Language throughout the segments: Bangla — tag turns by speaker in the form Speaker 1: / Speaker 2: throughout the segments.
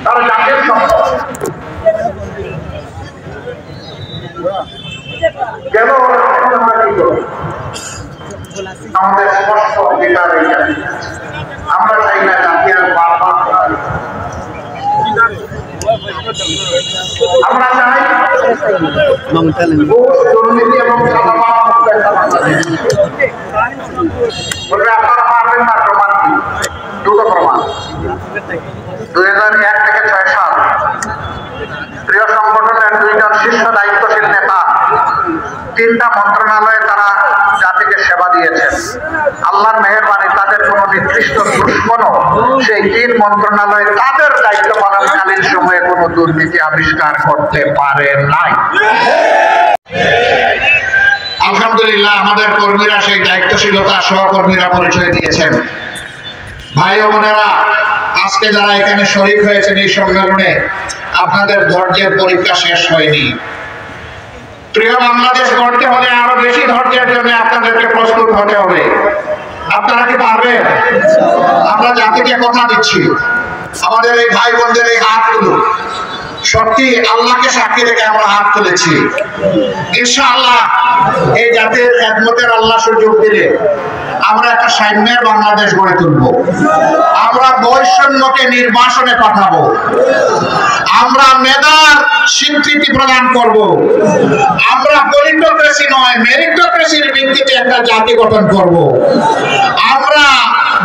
Speaker 1: তারা জাতির সম্পদ কেন আমাদের স্পষ্ট অধিকার আমরা চাই না জাতি আর বারবার আমরা চাই দুর্নীতি এবং আপনারা পারবেন না প্রমাণ দুটো প্রমাণ 2001 থেকে 6 সাল প্রিয় সংগঠনের 2 জন শীর্ষ দায়িত্বশীল নেতা 3টা মন্ত্রণালয়ে তারা জাতিকে সেবা দিয়েছেন। আল্লাহর মেহেরবানি তাদের কোনো নির্দিষ্ট দুশ্মনও সেই 3 মন্ত্রণালয়ে তাদের দায়িত্ব পালনকালীন সময়ে কোনো দুর্নীতি আবিষ্কার করতে পারে নাই। আলহামদুলিল্লাহ আমাদের কর্মীরা সেই দায়িত্বশীলতা সহকর্মীরা পরিচয় দিয়েছেন। ভাই ও বোনেরা, আজকে যারা এখানে শরীক হয়েছেন এই সম্মেলনে, আপনাদের ধৈর্যের পরীক্ষা শেষ হয়নি। প্রিয় বাংলাদেশ গড়তে হলে আরো বেশি ধৈর্যের জন্য আপনাদেরকে প্রস্তুত হতে হবে। আপনারা কি পারবেন? আমরা জাতিকে কথা দিচ্ছি, আমাদের এই ভাই বোনদের এই হাতগুলো সত্যি আল্লাহকে সাক্ষী রেখে আমরা হাত তুলেছি। ইনশাআল্লাহ এই জাতির খেদমতের আল্লাহ সুযোগ দিলে আমরা একটা সাম্যের বাংলাদেশ গড়ে তুলব। আমরা বৈষম্যকে নির্বাসনে পাঠাবো। আমরা মেধার স্বীকৃতি প্রদান করব। আমরা পলিটোক্রেসি নয় মেরিটোক্রেসির ভিত্তিতে একটা জাতি গঠন করব। আমরা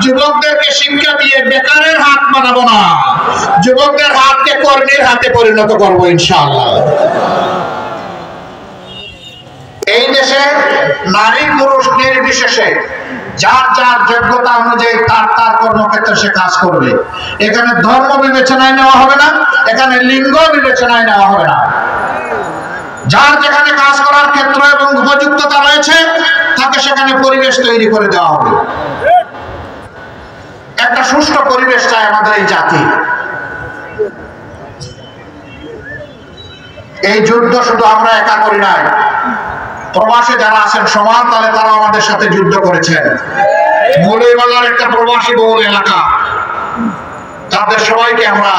Speaker 1: যুবকদেরকে শিক্ষা দিয়ে বেকারের হাত বানাবো না, যুবকদের হাতকে কর্মীর হাতে পরিণত করবো ইনশাআল্লাহ। এই দেশে নারী পুরুষ নির্বিশেষে যার যার যোগ্যতা অনুযায়ী তার তার কর্মক্ষেত্রে সে কাজ করবে। এখানে ধর্ম বিবেচনায় নেওয়া হবে না, এখানে লিঙ্গ বিবেচনায় নেওয়া হবে না। যার যেখানে কাজ করার ক্ষেত্র এবং উপযুক্ততা রয়েছে তাকে সেখানে পরিবেশ তৈরি করে দেওয়া হবে। একটা সুষ্ঠু পরিবেশ চাই আমাদের এই জাতি। এই যুদ্ধ শুধু আমরা একা করি নাই, প্রবাসে যারা আছেন সমান তালে তারা আমাদের সাথে যুদ্ধ করেছেন। মৌলভীবাজার একটা প্রবাসী বহুল এলাকা, তাদের সবাইকে আমরা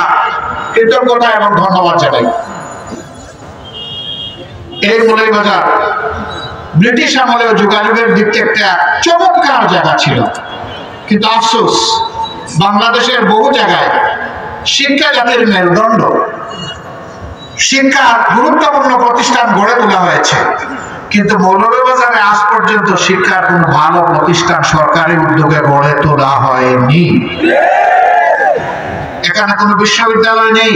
Speaker 1: কৃতজ্ঞতা এবং ধন্যবাদ জানাই। এই মৌলভীবাজার ব্রিটিশ আমলেও যোগাযোগের দিক থেকে একটা চমৎকার জায়গা ছিল, কিন্তু আফসোস বাংলাদেশের বহু জায়গায় শিক্ষা জাতির মেরুদণ্ড, শিক্ষার গুরুত্বপূর্ণ প্রতিষ্ঠান গড়ে তোলা হয়েছে, কিন্তু মৌলভীবাজারে আজ পর্যন্ত শিক্ষার কোন ভালো প্রতিষ্ঠান সরকারি উদ্যোগে গড়ে তোলা হয়নি। এখানে কোনো বিশ্ববিদ্যালয় নেই,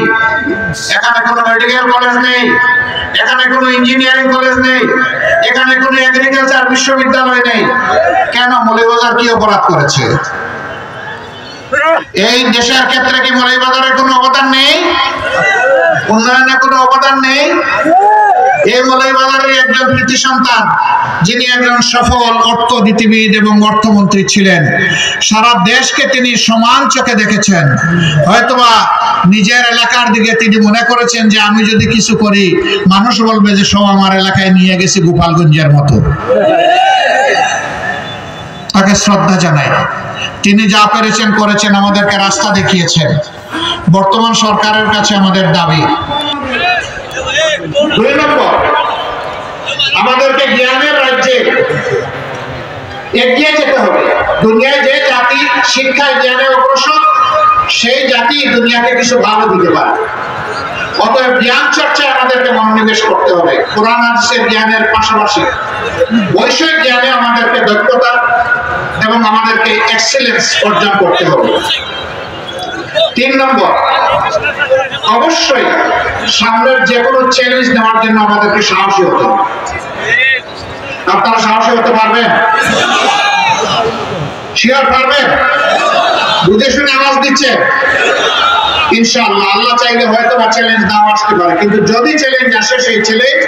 Speaker 1: এখানে কোনো মেডিকেল কলেজ নেই, এখানে কোনো ইঞ্জিনিয়ারিং কলেজ নেই, এখানে কোনো এগ্রিকালচার বিশ্ববিদ্যালয় নেই। কেন? মৌলভীবাজার কি অপরাধ করেছে? এই দেশের ক্ষেত্রে কি মৌলভীবাজারের কোনো অবদান নেই? উন্নয়নে কোনো অবদান নেই? এই মৌলভীবাজারের একজন কৃতি সন্তান, যিনি একজন সফল অর্থনীতিবিদ এবং অর্থমন্ত্রী ছিলেন, সারা দেশকে তিনি সমান চোখে দেখেছেন। হয়তোবা নিজের এলাকার দিকে তিনি মনে করেছেন যে আমি যদি কিছু করি মানুষ বলবে যে সব আমার এলাকায় নিয়ে গেছি গোপালগঞ্জের মতো। তাকে শ্রদ্ধা জানাই। তিনি যা পেরেছেন করেছেন, আমাদেরকে রাস্তা দেখিয়েছেন। বর্তমান সরকারের কাছে আমাদের দাবি, 2 নম্বর, আমাদেরকে জ্ঞানের রাজ্যে এগিয়ে যেতে হবে। দুনিয়ায় যে জাতি শিক্ষায় জ্ঞানে অগ্রসর, সেই জাতি দুনিয়াকে কিছু ভালো দিতে পারে। অতএব জ্ঞান চর্চায় আমাদেরকে মনোনিবেশ করতে হবে। কোরআন হাদিসের জ্ঞানের পাশাপাশি বৈষয়িক জ্ঞানে আমাদেরকে দক্ষতা এবং আমাদেরকে এক্সেলেন্স অর্জন করতে হবে। 3 নম্বর, অবশ্যই সামনের যে কোনো চ্যালেঞ্জ নেওয়ার জন্য আমাদেরকে সাহসী হতে হবে। আপনারা সাহসী হতে পারবেন? শিওর পারবেন? বুঝে শুনে আওয়াজ দিচ্ছে ইনশাআল্লাহ। আল্লাহ চাইলে হয়তো বা চ্যালেঞ্জ নাও আসতে পারে, কিন্তু যদি চ্যালেঞ্জ আসে সেই চ্যালেঞ্জ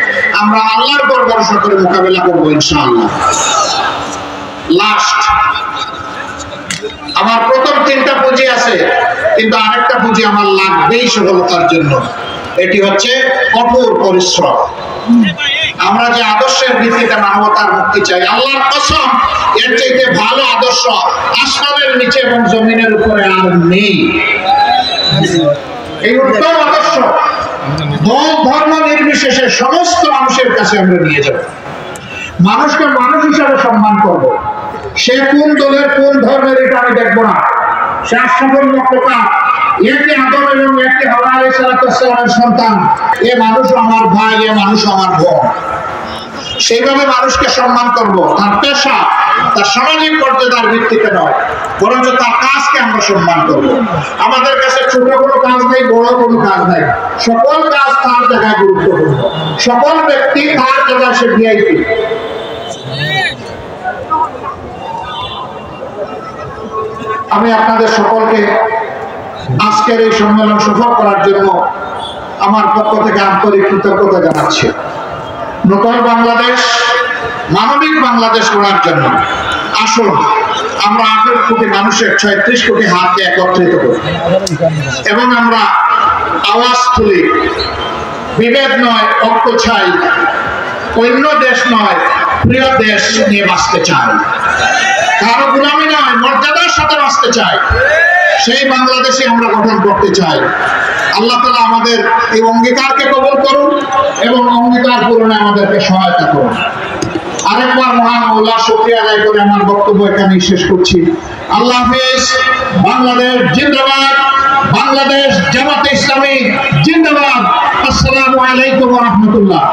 Speaker 1: আমরা আল্লাহর উপর ভরসা করে মোকাবেলা করবো ইনশাআল্লাহ। লাস্ট, আমার প্রথম 3টা পুঁজি আছে, কিন্তু আরেকটা পুঁজি আমার লাগবেই সফলতার জন্য। এটি হচ্ছে কঠোর পরিশ্রম। আমরা যে আদর্শের ভিত্তিতে মানবতার মুক্তি চাই, আল্লাহর কসম এর চাইতে ভালো আদর্শ আসমানের নিচে এবং জমিনের উপরে আর নেই। এই উত্তম আদর্শ দল ধর্ম নির্বিশেষে সমস্ত মানুষের কাছে আমরা নিয়ে যাব। মানুষকে মানুষ হিসাবে সম্মান করব। সে কোন দলের কোন ধর্মের এটা আমি দেখবো না। সে আশরাফুল মাখলুকাত, একই আদম এবং একই হাওয়া আলাইহিস সালামের সন্তান। এ মানুষ আমার ভাই, এ মানুষ আমার বোন। সেইভাবে মানুষকে সম্মান করব, তার পেশা, তার সামাজিক মর্যাদার ভিত্তিতে নয়, বরঞ্চ তার কাজকে আমরা সম্মান করব। আমাদের কাছে ছোট কোনো কাজ নেই, বড় কোনো কাজ নাই, সকল কাজ তার জায়গায় গুরুত্বপূর্ণ, সকল ব্যক্তি তার জায়গায় সে ভিআইপি। আমি আপনাদের সকলকে আজকের এই সম্মেলন সফল করার জন্য আমার পক্ষ থেকে আন্তরিক কৃতজ্ঞতা জানাচ্ছি। নতুন বাংলাদেশ, মানবিক বাংলাদেশ গড়ার জন্য আসুন আমরা 18 কোটি মানুষের 36 কোটি হাতকে একত্রিত করি এবং আমরা আওয়াজ তুলি। বিভেদ নয়, ঐক্য চাই। অন্য দেশ নয়, প্রিয় দেশ নিয়ে বাঁচতে চাই। কারো গোলামি নয়, মর্যাদার সাথে বাঁচতে চাই। সেই বাংলাদেশে আমরা গঠন করতে চাই। আল্লাহ তাআলা আমাদের এই অঙ্গীকারকে কবুল করুন এবং অঙ্গীকার পূরণে আমাদেরকে সহায়তা করুন। আরেকবার মহান আল্লাহর শুকরিয়া আদায় করে আমার বক্তব্য এখানেই শেষ করছি। আল্লাহ হাফেজ। বাংলাদেশ জিন্দাবাদ। বাংলাদেশ জামাতে ইসলামী জিন্দাবাদ। আসসালামু আলাইকুম ওয়া রাহমাতুল্লাহ।